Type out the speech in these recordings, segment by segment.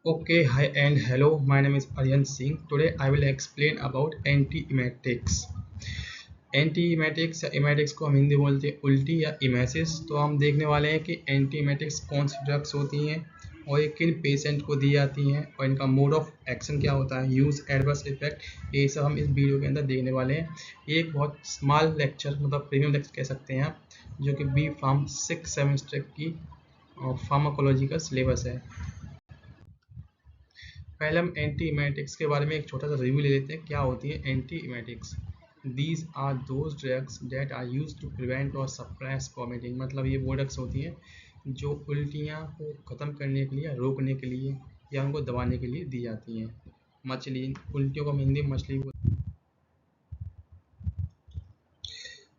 Okay, hi and hello. My name is Aryan Singh. Today I will explain about anti-emetics. Anti emetics को हम हिंदी बोलते हैं उल्टी या इमेसिस। तो हम देखने वाले हैं कि एंटी इमेटिक्स कौन सी ड्रग्स होती हैं और ये किन पेशेंट को दी जाती हैं और इनका मोड ऑफ एक्शन क्या होता है, यूज़, एडवर्स इफेक्ट, ये सब हम इस वीडियो के अंदर देखने वाले हैं। ये एक बहुत स्मॉल लेक्चर मतलब प्रीमियम लेक्चर कह सकते हैं आप, जो कि बी फार्म 6 सेमेस्टर की फार्माकोलॉजी का सिलेबस है। पहले हम एंटी इमेटिक्स के बारे में एक छोटा सा रिव्यू ले लेते हैं। क्या होती है anti emetics? These are those drugs that are use to prevent और सप्रेस वॉमिटिंग। मतलब ये वो ड्रग्स होती हैं जो उल्टियाँ को ख़त्म करने के लिए, रोकने के लिए या उनको दबाने के लिए दी जाती हैं। मछली, उल्टियों को हम हिंदी में मछली बोलते हैं।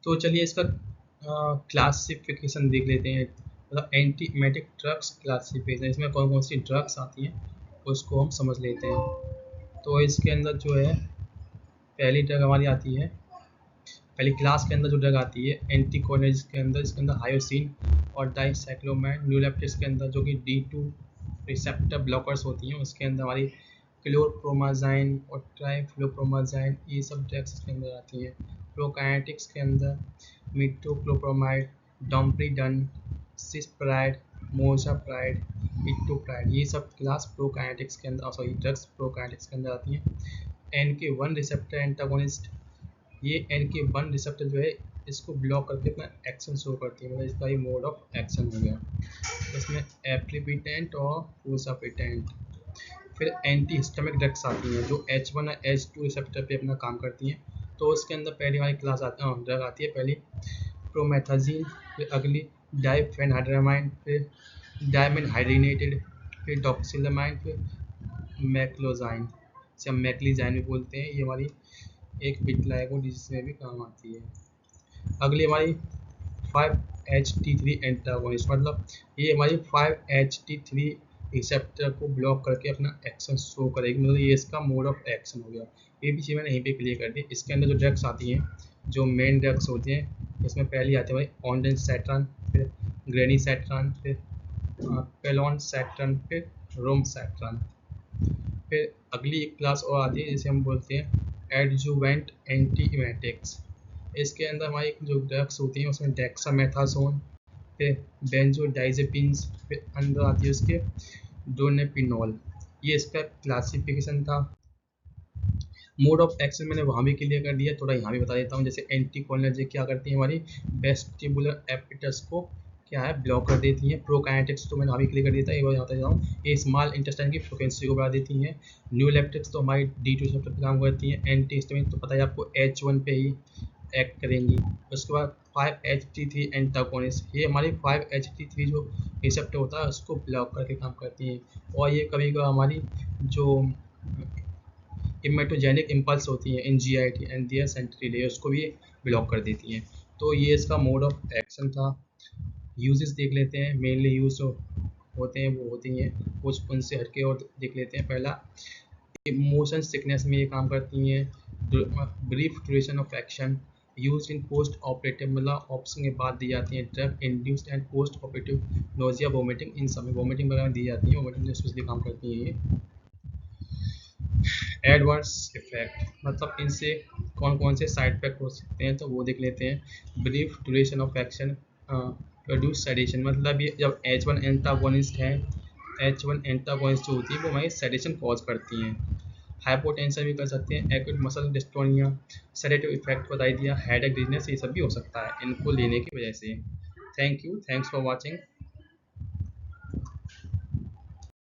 तो चलिए इसका क्लासिफिकेशन देख लेते हैं। मतलब एंटी इमेटिक ड्रग्स क्लासिफिकेशन, इसमें कौन कौन सी ड्रग्स आती हैं उसको हम समझ लेते हैं। तो इसके अंदर जो है पहली ड्रग हमारी आती है, पहली क्लास के अंदर जो ड्रग आती है एंटीकोलिनर्जिक के अंदर, इसके अंदर हायोसिन और डाइसाइक्लोमैन। न्यूलेप्टिक्स के अंदर जो कि D2 रिसेप्टर ब्लॉकर्स होती हैं, उसके अंदर हमारी क्लोरप्रोमाजाइन और ट्राइफ्लोप्रोमाजाइन, ये सब ड्रग्स इसके अंदर आती हैं। प्रोकाइनेटिक्स के अंदर मिटोक्लोप्रोमाइड, डोम्प्रिडन, सिस्प्राइड, मोजाप्राइड, इटोप्राइड, ये सब क्लास प्रोकाइनेटिक्स के अंदर, सॉरी ड्रग्स प्रोकाइनेटिक्स के अंदर आती हैं। NK1 रिसेप्टर एंटागोनिस्ट, ये NK1 रिसेप्टर जो है इसको ब्लॉक करके अपना एक्शन शो करती है, मतलब इसका ही मोड ऑफ एक्शन हो गया। इसमें एप्लीपिटेंट और फूसापिटेंट। फिर एंटी हिस्टामिक ड्रग्स आती हैं जो H1 और H2 रिसेप्टर पे अपना काम करती हैं। तो उसके अंदर पहली वाली क्लास ड्रग आती है, पहली प्रोमेथाजीन, फिर अगली डाइफेनहाइड्रामाइन, फिर डायमेनहाइड्रेनेटेड, फिर डॉक्सिलामाइन, फिर मैक्लोजाइन, इसे हम मैक्लीजाइन भी बोलते हैं। ये हमारी एक विटलाइगो डिजीज में भी काम आती है। अगली हमारी 5-HT3 एंटागोनिस्ट, मतलब ये हमारी 5-HT3 रिसेप्टर को ब्लॉक करके अपना एक्शन शो करेगी, मतलब ये इसका मोड ऑफ एक्शन हो गया। ये भी चीज़ मैंने यहीं पे क्लियर कर दी। इसके अंदर जो ड्रग्स आती हैं, जो मेन ड्रग्स होती हैं, इसमें पहली आती है हमारी ऑन्डेंसेट्रन, फिर ग्रेनीसेट्रन, फिर पेलोनसेट्रन, फिर रोमसेट्रन। फिर अगली एक क्लास और आती है जिसे हम बोलते हैं एडजुवेंट एंटी इमेटिक्स। इसके अंदर हमारी जो ड्रग्स होती हैं उसमें डेक्सामेथासोन, फिर बेंजोडाइजेपिन्स, फिर अंदर आती है उसके डोनेपिनॉल। ये इसका क्लासिफिकेशन था। मोड ऑफ एक्शन मैंने वहाँ भी क्लियर कर दिया, थोड़ा यहाँ भी बता देता हूँ। जैसे एंटीकोलिनर्जिक क्या करती है, हमारी वेस्टिबुलर एपिटस को क्या है ब्लॉक कर देती हैं। प्रोकाइनेटिक्स तो मैंने अभी क्लियर कर दिया था, एक बार बताता हूँ, ये स्मॉल इंटेस्टाइन की फ्रिक्वेंसी को बढ़ा देती हैं। न्यूलेप्टिक्स तो हमारी D2 रिसेप्टर पर काम करती हैं। एंटी हिस्टामिन तो पता है आपको H1 पे ही एक्ट करेंगी। उसके बाद 5-HT3 एंटागोनिस्ट, ये हमारी 5-HT3 जो रिसेप्टर होता है उसको ब्लॉक करके काम करती हैं। और ये कभी कभी हमारी जो इमेटोजेनिक इम्पल्स होती हैं NGIT and their sentry layer, उसको भी ब्लॉक कर देती हैं। तो ये इसका मोड ऑफ एक्शन था। यूजेस देख लेते हैं, मेनली यूज जो होते हैं वो होती हैं, कुछ उनसे हटके और देख लेते हैं। पहला, मोशन सिकनेस में ये काम करती हैं। Brief duration of action, use in post operative, मतलब ऑप्शन के बाद दी जाती हैं। Drug induced and post operative nausea, vomiting, इन सब में वोमिटिंग वगैरह दी जाती है। वोमिटिंग में स्पेशली काम करती हैं ये। एडवर्स इफेक्ट, मतलब इनसे कौन कौन से साइड इफेक्ट हो सकते हैं, तो वो देख लेते हैं। Brief duration of action, produce sedation, मतलब ये जब H1 एंटागोनिस्ट है, H1 एंटागोनिस्ट जो होती है वो हमारी सेडेशन कॉज करती हैं। हाइपोटेंशन भी कर सकते हैं, acute muscle dystonia, sedative effect बताई दिया, हेडेक, डिजीनेस, ये सब भी हो सकता है इनको लेने की वजह से। Thank you, thanks for watching.